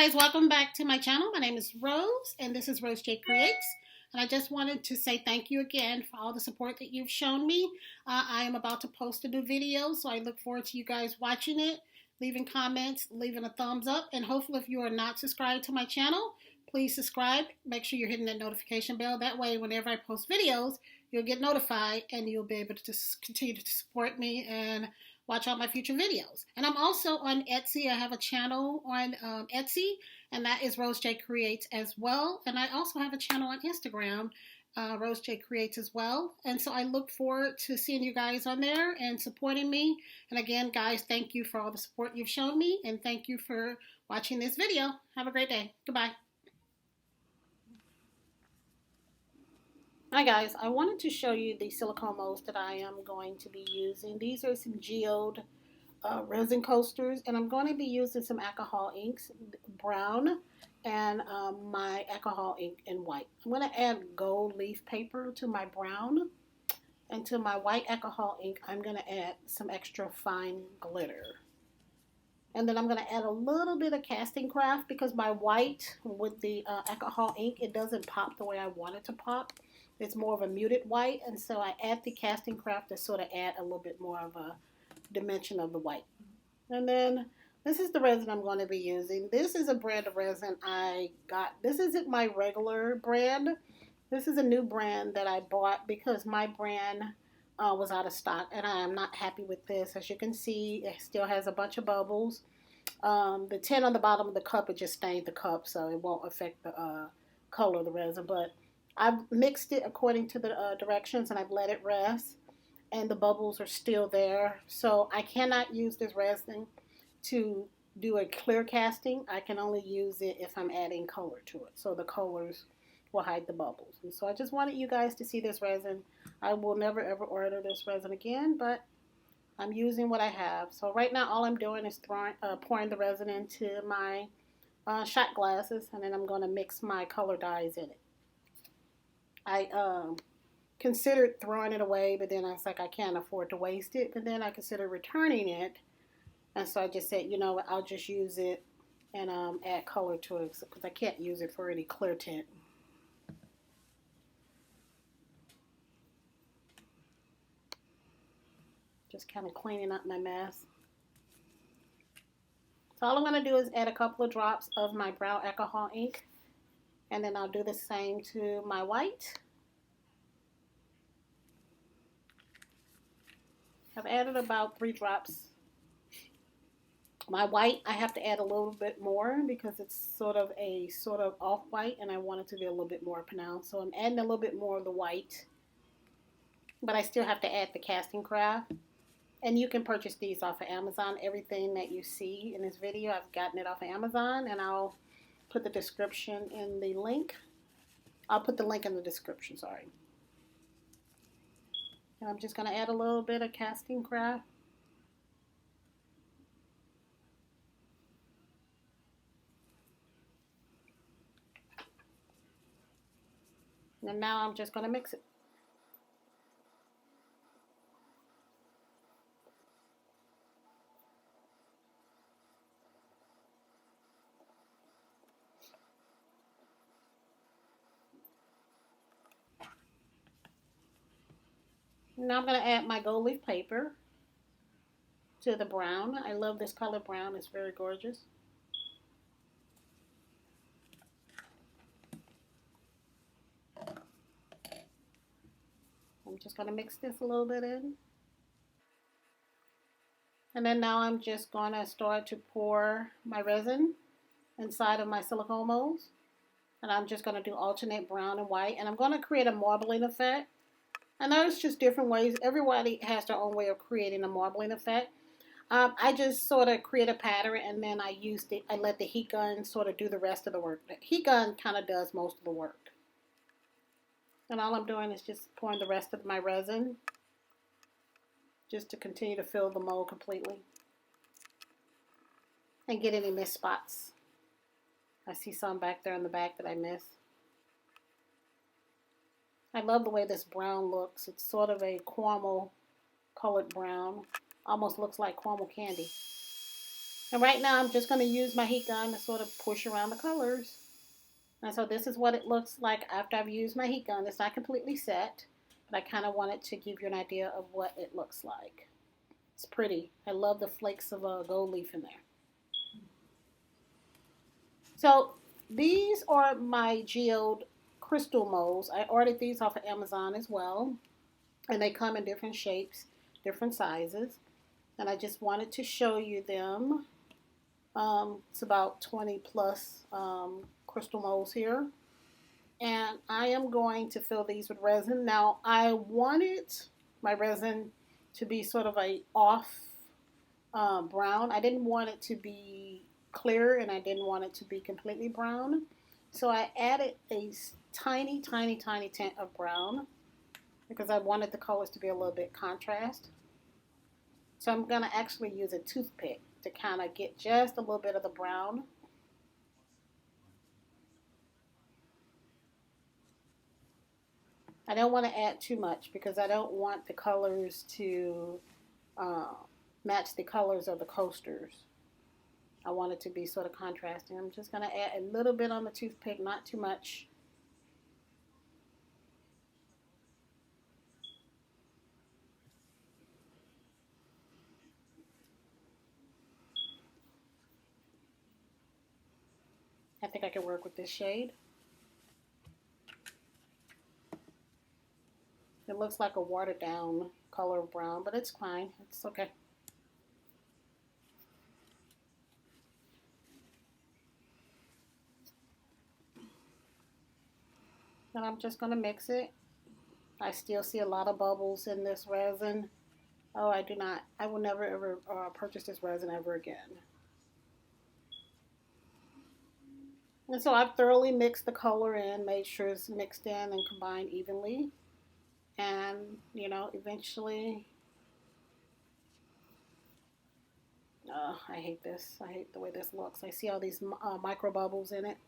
guys, welcome back to my channel. My name is Rose and this is RoseJayCreates. And I just wanted to say thank you again for all the support that you've shown me. I am about to post a new video, so I look forward to you guys watching it, leaving comments, leaving a thumbs up, and hopefully if you are not subscribed to my channel, please subscribe. Make sure you're hitting that notification bell. That way, whenever I post videos, you'll get notified and you'll be able to continue to support me and watch all my future videos. And I'm also on Etsy. I have a channel on Etsy, and that is RoseJayCreates as well. And I also have a channel on Instagram, RoseJayCreates as well. And so I look forward to seeing you guys on there and supporting me. And again, guys, thank you for all the support you've shown me, and thank you for watching this video. Have a great day. Goodbye. Hi guys, I wanted to show you the silicone molds that I am going to be using. These are some geode resin coasters, and I'm going to be using some alcohol inks, brown, and my alcohol ink in white. I'm going to add gold leaf paper to my brown, and to my white alcohol ink I'm going to add some extra fine glitter. And then I'm going to add a little bit of casting craft because my white with the alcohol ink, it doesn't pop the way I want it to pop. It's more of a muted white, and so I add the casting craft to sort of add a little bit more of a dimension of the white. And then this is the resin I'm going to be using. This is a brand of resin I got. This isn't my regular brand. This is a new brand that I bought because my brand was out of stock, and I am not happy with this. As you can see, it still has a bunch of bubbles. The tin on the bottom of the cup, it just stained the cup, so it won't affect the color of the resin, but I've mixed it according to the directions, and I've let it rest, and the bubbles are still there. So I cannot use this resin to do a clear casting. I can only use it if I'm adding color to it. So the colors will hide the bubbles. And so I just wanted you guys to see this resin. I will never ever order this resin again, but I'm using what I have. So right now all I'm doing is pouring the resin into my shot glasses, and then I'm going to mix my color dyes in it. I considered throwing it away, but then I was like, I can't afford to waste it. But then I considered returning it, and so I just said, you know what, I'll just use it and add color to it because I can't use it for any clear tint. Just kind of cleaning up my mess. So all I'm going to do is add a couple of drops of my brown alcohol ink. And then I'll do the same to my white. I've added about 3 drops. My white, I have to add a little bit more because it's sort of off-white, and I want it to be a little bit more pronounced. So I'm adding a little bit more of the white. But I still have to add the casting craft. And you can purchase these off of Amazon. Everything that you see in this video, I've gotten it off of Amazon, and I'll put the description in the link. I'll put the link in the description, sorry. And I'm just going to add a little bit of casting craft. And now I'm just going to mix it. Now I'm going to add my gold leaf paper to the brown. I love this color brown. It's very gorgeous. I'm just going to mix this a little bit in. And then now I'm just going to start to pour my resin inside of my silicone molds. And I'm just going to do alternate brown and white. And I'm going to create a marbling effect. And there's just different ways. Everybody has their own way of creating a marbling effect. I just sort of create a pattern, and then I let the heat gun sort of do the rest of the work. The heat gun kind of does most of the work. And all I'm doing is just pouring the rest of my resin just to continue to fill the mold completely and get any missed spots. I see some back there in the back that I missed. I love the way this brown looks. It's sort of a caramel colored brown. Almost looks like caramel candy. And right now I'm just going to use my heat gun to sort of push around the colors. And so this is what it looks like after I've used my heat gun. It's not completely set, but I kind of wanted to give you an idea of what it looks like. It's pretty. I love the flakes of gold leaf in there. So these are my geode crystal molds. I ordered these off of Amazon as well. And they come in different shapes, different sizes. And I just wanted to show you them. It's about 20 plus crystal molds here. And I am going to fill these with resin. Now, I wanted my resin to be sort of a off brown. I didn't want it to be clear, and I didn't want it to be completely brown. So I added a tiny, tiny, tiny tint of brown because I wanted the colors to be a little bit contrast. So I'm going to actually use a toothpick to kind of get just a little bit of the brown. I don't want to add too much because I don't want the colors to match the colors of the coasters. I want it to be sort of contrasting. I'm just going to add a little bit on the toothpick, not too much. I think I can work with this shade. It looks like a watered down color of brown, but it's fine. It's okay. And I'm just going to mix it. I still see a lot of bubbles in this resin. Oh, I will never ever purchase this resin ever again. And so I've thoroughly mixed the color in, made sure it's mixed in and combined evenly. And, you know, eventually, I hate this. I hate the way this looks. I see all these micro bubbles in it.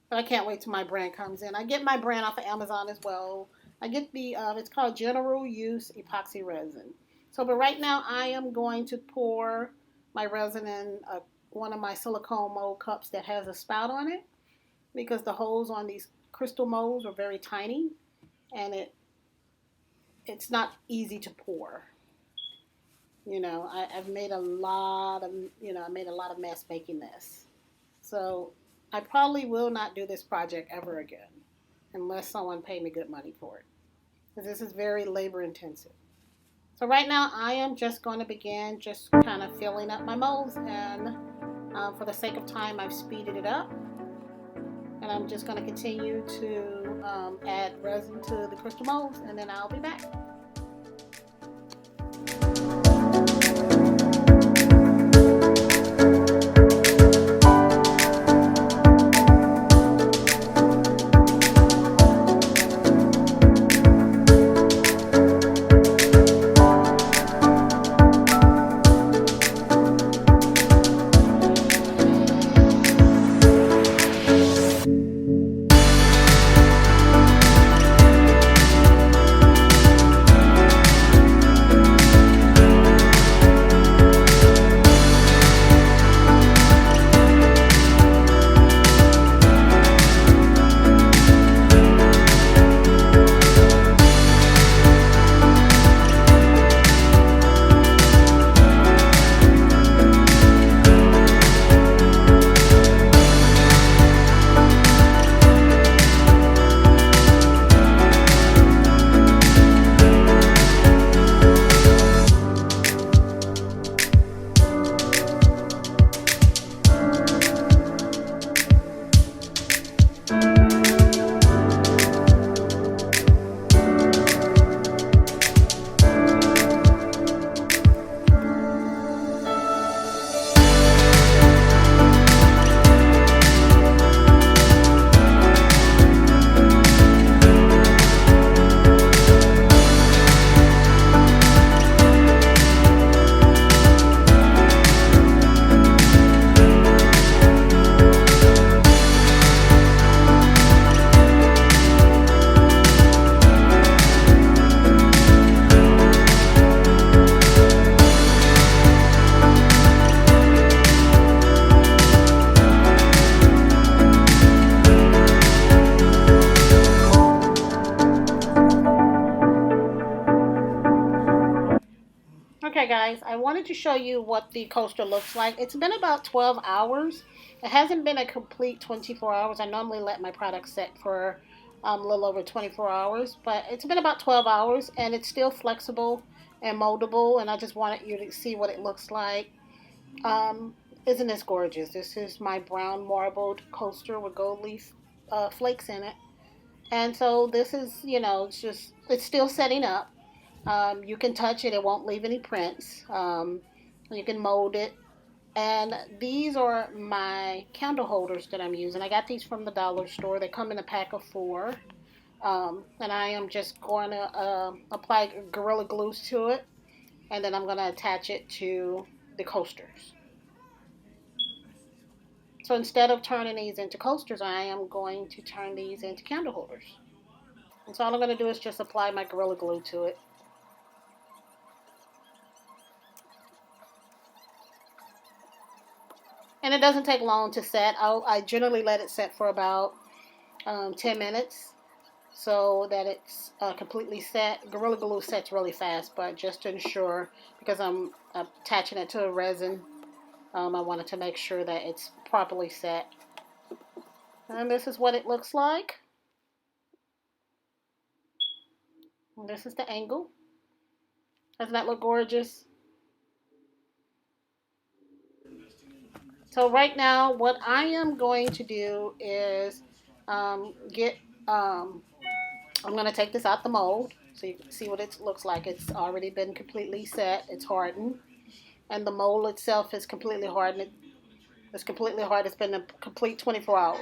But I can't wait till my brand comes in. I get my brand off of Amazon as well. I get the, it's called General Use Epoxy Resin. So, but right now I am going to pour my resin in one of my silicone mold cups that has a spout on it, because the holes on these crystal molds are very tiny, and it's not easy to pour. You know, I've made a lot of, I made a lot of mess making this. So I probably will not do this project ever again unless someone pay me good money for it, because this is very labor intensive. So right now I am just going to begin just kind of filling up my molds, and for the sake of time I've speeded it up, and I'm just going to continue to add resin to the crystal molds, and then I'll be back. guys, I wanted to show you what the coaster looks like. It's been about 12 hours. It hasn't been a complete 24 hours. I normally let my product set for a little over 24 hours, but it's been about 12 hours and it's still flexible and moldable, and I just wanted you to see what it looks like. Um, isn't this gorgeous? This is my brown marbled coaster with gold leaf flakes in it. And so this is, it's still setting up. You can touch it, it won't leave any prints. You can mold it. And these are my candle holders that I'm using. I got these from the dollar store. They come in a pack of 4. And I am just going to apply Gorilla Glues to it. And then I'm going to attach it to the coasters. So instead of turning these into coasters, I am going to turn these into candle holders. And so all I'm going to do is just apply my Gorilla Glue to it. And it doesn't take long to set. I generally let it set for about 10 minutes so that it's completely set. Gorilla Glue sets really fast, but just to ensure, because I'm attaching it to a resin, I wanted to make sure that it's properly set. And this is what it looks like. And this is the angle. Doesn't that look gorgeous? So right now, what I am going to do is get, I'm going to take this out the mold so you can see what it looks like. It's already been completely set. It's hardened. And the mold itself is completely hardened. It's completely hard. It's been a complete 24 hours.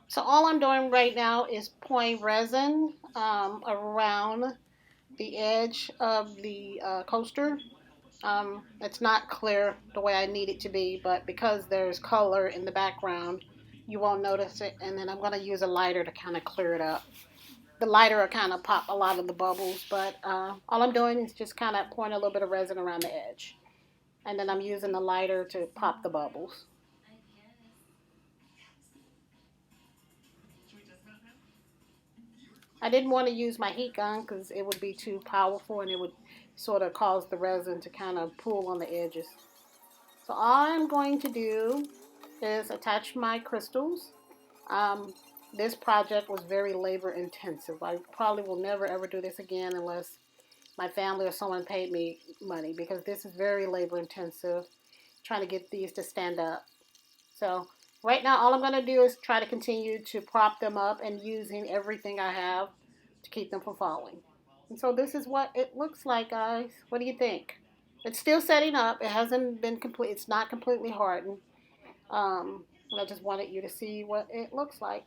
So all I'm doing right now is pouring resin around the edge of the coaster. It's not clear the way I need it to be, but because there's color in the background, you won't notice it. And then I'm going to use a lighter to kind of clear it up. The lighter will kind of pop a lot of the bubbles, but all I'm doing is just kind of pouring a little bit of resin around the edge. And then I'm using the lighter to pop the bubbles. I didn't want to use my heat gun because it would be too powerful and it would sort of cause the resin to kind of pool on the edges. So all I'm going to do is attach my crystals. Um, this project was very labor intensive. I probably will never ever do this again unless my family or someone paid me money, because this is very labor intensive trying to get these to stand up. So right now all I'm going to do is try to continue to prop them up and using everything I have to keep them from falling. And so this is what it looks like, guys. What do you think? It's still setting up. It hasn't been complete. It's not completely hardened. And I just wanted you to see what it looks like.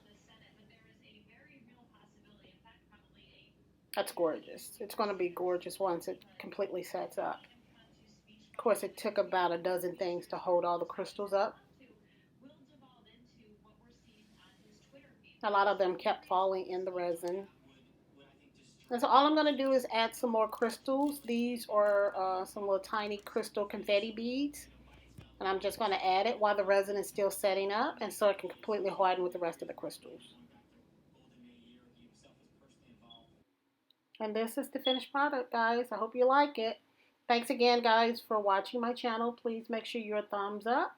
That's gorgeous. It's going to be gorgeous once it completely sets up. Of course, it took about a dozen things to hold all the crystals up. A lot of them kept falling in the resin. And so all I'm going to do is add some more crystals. These are some little tiny crystal confetti beads. And I'm just going to add it while the resin is still setting up, and so it can completely harden with the rest of the crystals. And this is the finished product, guys. I hope you like it. Thanks again, guys, for watching my channel. Please make sure you're a thumbs up,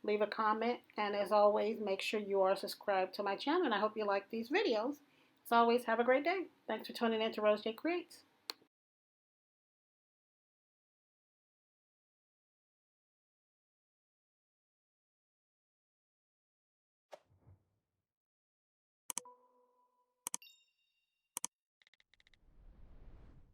leave a comment, and as always, make sure you are subscribed to my channel. And I hope you like these videos. As always, have a great day. Thanks for tuning in to RoseJayCreates.